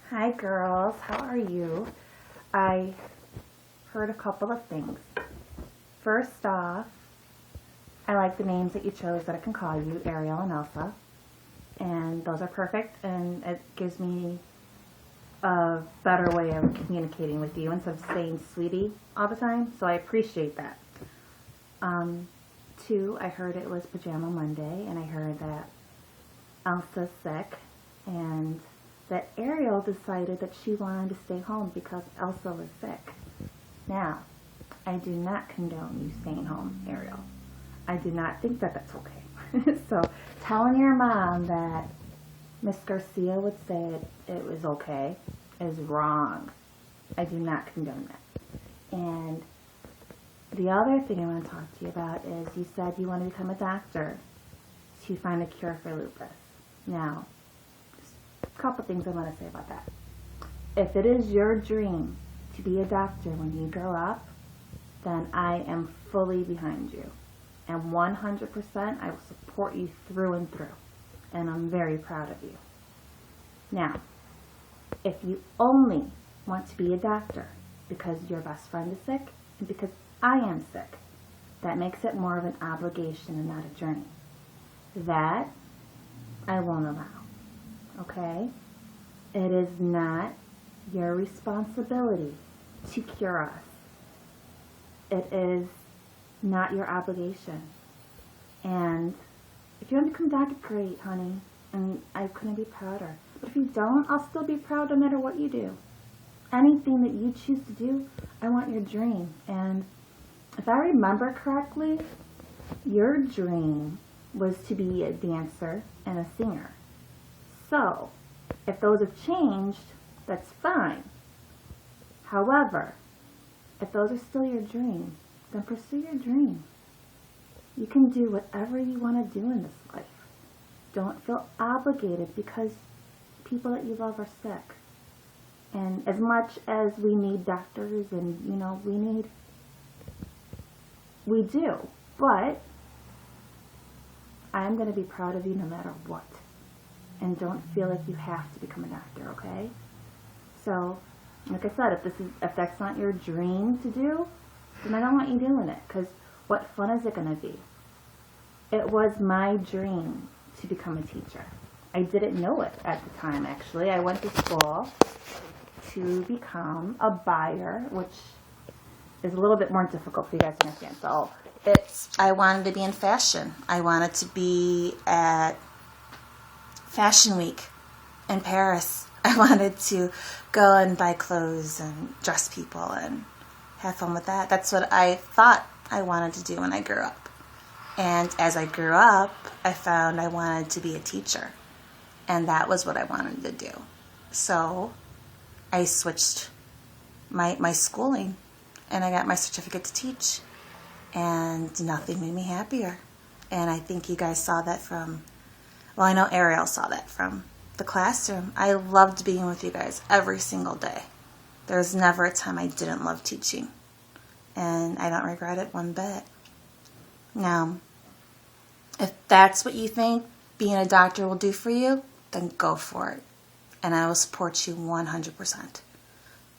Hi girls, how are you? I heard a couple of things. First off, I like the names that you chose that I can call you, Ariel and Elsa. And those are perfect, and it gives me a better way of communicating with you instead of saying sweetie all the time, so I appreciate that. Two, I heard it was Pajama Monday, and I heard that Elsa's sick, and that Ariel decided that she wanted to stay home because Elsa was sick. Now, I do not condone you staying home, Ariel. I do not think that that's okay. So, telling your mom that Miss Garcia would say it was okay is wrong. I do not condone that. And the other thing I want to talk to you about is you said you want to become a doctor to find a cure for lupus. Now, a couple things I want to say about that. If it is your dream to be a doctor when you grow up, then I am fully behind you. And 100% I will support you through and through. And I'm very proud of you. Now, if you only want to be a doctor because your best friend is sick and because I am sick, that makes it more of an obligation and not a journey. That I won't allow. Okay? It is not your responsibility to cure us. It is not your obligation. And if you want to become a doctor, great, honey. And I couldn't be prouder. But if you don't, I'll still be proud no matter what you do. Anything that you choose to do, I want your dream. And if I remember correctly, your dream was to be a dancer and a singer. So, if those have changed, that's fine. However, if those are still your dream, then pursue your dream. You can do whatever you want to do in this life. Don't feel obligated because people that you love are sick. And as much as we need doctors and, we do. But I'm going to be proud of you no matter what. And don't feel like you have to become a doctor, okay? So, like I said, if that's not your dream to do, then I don't want you doing it. Because what fun is it going to be? It was my dream to become a teacher. I didn't know it at the time, actually. I went to school to become a buyer, which is a little bit more difficult for you guys to understand. So, I wanted to be in fashion. I wanted to be at Fashion Week in Paris. I wanted to go and buy clothes and dress people and have fun with that. That's what I thought I wanted to do when I grew up. And as I grew up, I found I wanted to be a teacher. And that was what I wanted to do. So I switched my schooling and I got my certificate to teach. And nothing made me happier. And I think you guys saw that I know Ariel saw that from the classroom. I loved being with you guys every single day. There was never a time I didn't love teaching. And I don't regret it one bit. Now, if that's what you think being a doctor will do for you, then go for it. And I will support you 100%.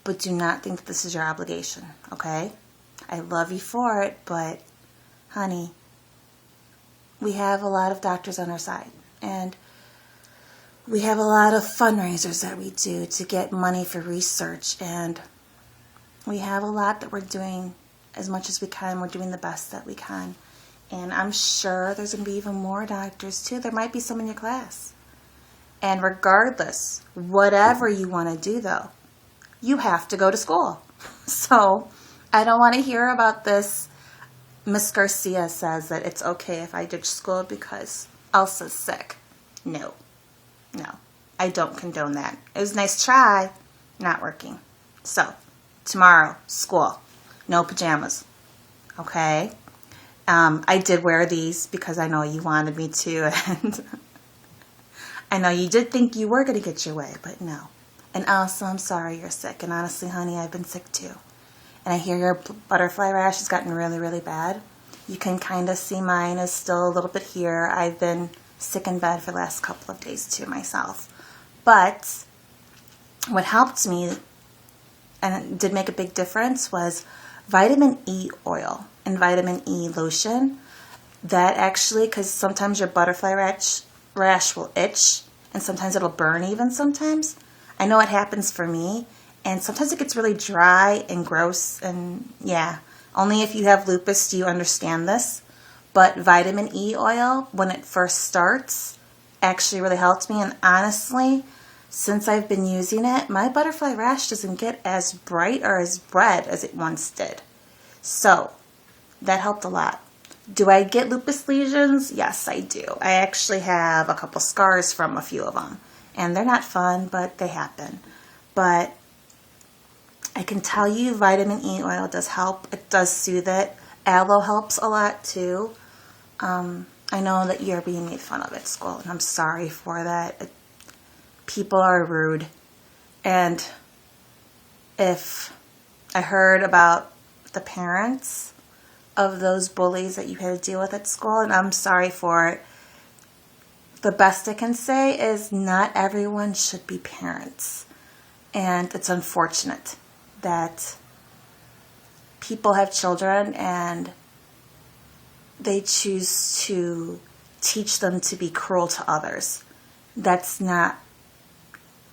But do not think that this is your obligation, okay? I love you for it, but, honey, we have a lot of doctors on our side. And we have a lot of fundraisers that we do to get money for research. And we have a lot that we're doing as much as we can. We're doing the best that we can. And I'm sure there's going to be even more doctors, too. There might be some in your class. And regardless, whatever you want to do, though, you have to go to school. So I don't want to hear about this. Miss Garcia says that it's okay if I ditch school because Elsa's sick. No. I don't condone that. It was a nice try. Not working. So, tomorrow, school. No pajamas. Okay? I did wear these because I know you wanted me to, and I know you did think you were going to get your way, but no. And Elsa, I'm sorry you're sick. And honestly, honey, I've been sick too. And I hear your butterfly rash has gotten really, really bad. You can kind of see mine is still a little bit here. I've been sick in bed for the last couple of days too myself. But what helped me and it did make a big difference was vitamin E oil and vitamin E lotion. That actually, because sometimes your butterfly rash will itch and sometimes it'll burn even sometimes. I know it happens for me, and sometimes it gets really dry and gross, and yeah, only if you have lupus do you understand this. But vitamin E oil, when it first starts, actually really helped me, and honestly, since I've been using it, my butterfly rash doesn't get as bright or as red as it once did. So, that helped a lot. Do I get lupus lesions? Yes, I do. I actually have a couple scars from a few of them. And they're not fun, but they happen. But I can tell you vitamin E oil does help. It does soothe it. Aloe helps a lot too. I know that you're being made fun of at school, and I'm sorry for that. People are rude. And if I heard about the parents of those bullies that you had to deal with at school, and I'm sorry for it. The best I can say is not everyone should be parents. And it's unfortunate that people have children and they choose to teach them to be cruel to others. That's not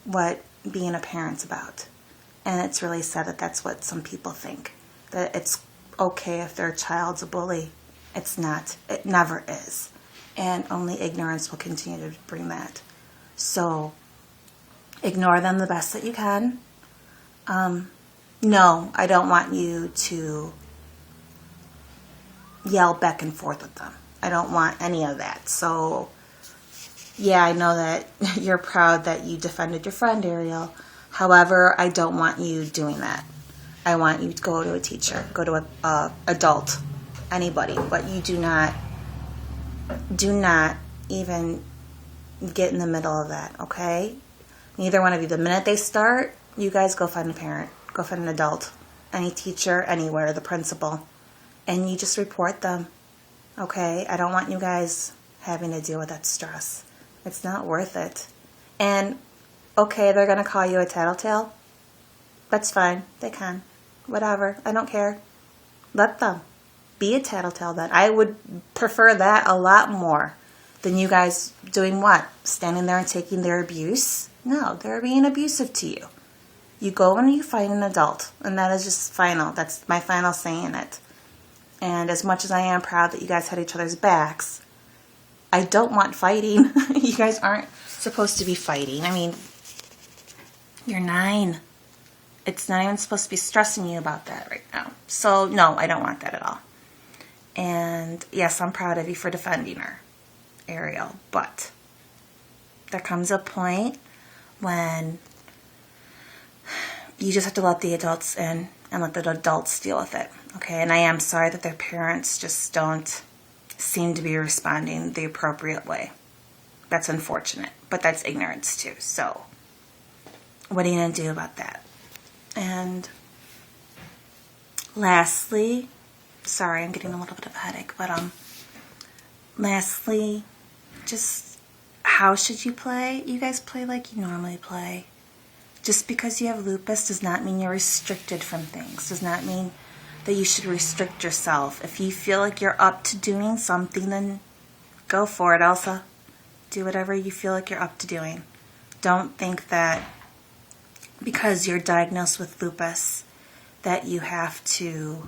what being a parent's about. And it's really sad that that's what some people think. That it's okay if their child's a bully. It's not. It never is. And only ignorance will continue to bring that. So, ignore them the best that you can. No, I don't want you to yell back and forth with them. I don't want any of that. So, yeah, I know that you're proud that you defended your friend, Ariel. However, I don't want you doing that. I want you to go to a teacher, go to an adult, anybody, but you do not even get in the middle of that, okay? Neither one of you. The minute they start, you guys go find a parent, go find an adult, any teacher, anywhere, the principal, and you just report them, okay? I don't want you guys having to deal with that stress. It's not worth it. And, okay, they're going to call you a tattletale. That's fine. They can. Whatever. I don't care. Let them be a tattletale then. I would prefer that a lot more than you guys doing what? Standing there and taking their abuse? No, they're being abusive to you. You go and you find an adult, and that is just final. That's my final say in it. And as much as I am proud that you guys had each other's backs, I don't want fighting. You guys aren't supposed to be fighting. I mean, you're 9. It's not even supposed to be stressing you about that right now. So, no, I don't want that at all. And, yes, I'm proud of you for defending her, Ariel. But there comes a point when you just have to let the adults in and let the adults deal with it. Okay? And I am sorry that their parents just don't seem to be responding the appropriate way. That's unfortunate. But that's ignorance, too. So, what are you going to do about that? And lastly, sorry, I'm getting a little bit of a headache, but lastly, just how should you play? You guys play like you normally play. Just because you have lupus does not mean you're restricted from things. Does not mean that you should restrict yourself. If you feel like you're up to doing something, then go for it, Elsa. Do whatever you feel like you're up to doing. Don't think that because you're diagnosed with lupus that you have to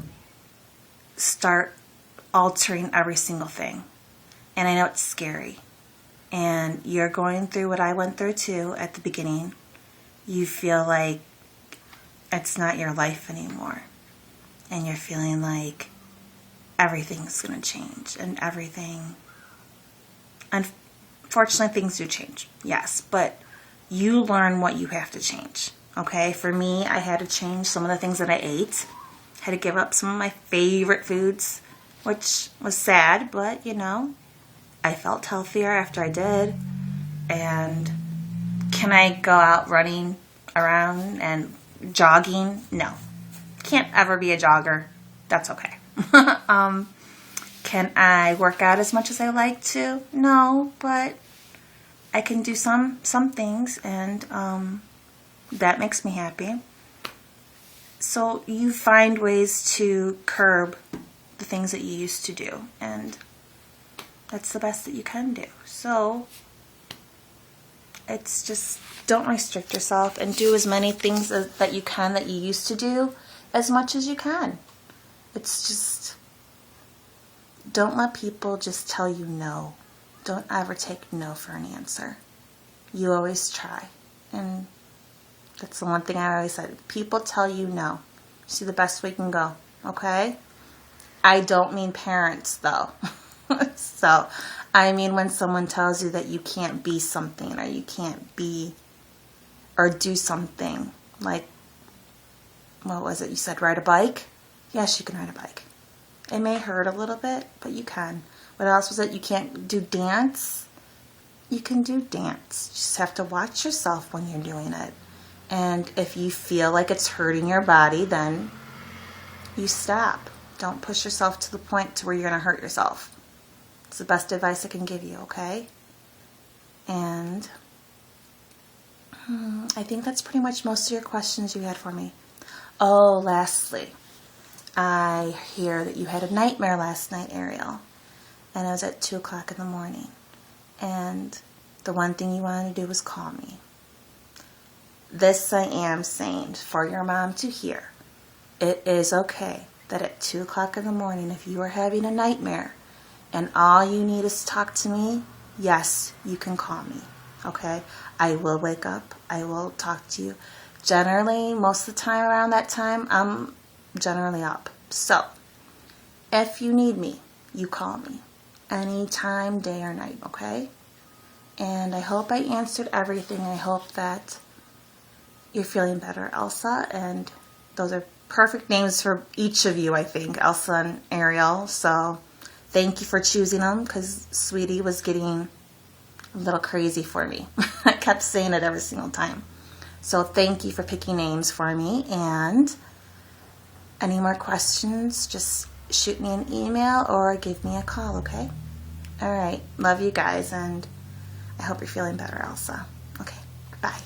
start altering every single thing. And I know it's scary. And you're going through what I went through too at the beginning. You feel like it's not your life anymore. And you're feeling like everything's going to change. And everything... Unfortunately, things do change. Yes, but you learn what you have to change. Okay, for me, I had to change some of the things that I ate. I had to give up some of my favorite foods, which was sad, but, you know, I felt healthier after I did. And can I go out running around and jogging? No. Can't ever be a jogger. That's okay. Can I work out as much as I like to? No, but I can do some things, and That makes me happy. So you find ways to curb the things that you used to do, and that's the best that you can do. So it's just, don't restrict yourself, and do as many things that you can that you used to do as much as you can. It's just, don't let people just tell you no. Don't ever take no for an answer. You always try. And that's the one thing I always said. People tell you no. See the best we can go. Okay? I don't mean parents, though. So, I mean when someone tells you that you can't be something, or you can't be or do something. Like, what was it? You said ride a bike? Yes, you can ride a bike. It may hurt a little bit, but you can. What else was it? You can't do dance? You can do dance. You just have to watch yourself when you're doing it. And if you feel like it's hurting your body, then you stop. Don't push yourself to the point to where you're going to hurt yourself. It's the best advice I can give you, okay? And I think that's pretty much most of your questions you had for me. Oh, lastly, I hear that you had a nightmare last night, Ariel. And it was at 2 o'clock in the morning. And the one thing you wanted to do was call me. This I am saying for your mom to hear. It is okay that at 2 o'clock in the morning, if you are having a nightmare and all you need is to talk to me, yes, you can call me. Okay? I will wake up. I will talk to you. Generally, most of the time around that time, I'm generally up. So, if you need me, you call me. Anytime, day or night, okay? And I hope I answered everything. I hope that you're feeling better, Elsa. And those are perfect names for each of you, I think, Elsa and Ariel. So thank you for choosing them, because Sweetie was getting a little crazy for me. I kept saying it every single time. So thank you for picking names for me. And any more questions, just shoot me an email or give me a call, okay? All right. Love you guys, and I hope you're feeling better, Elsa. Okay. Bye.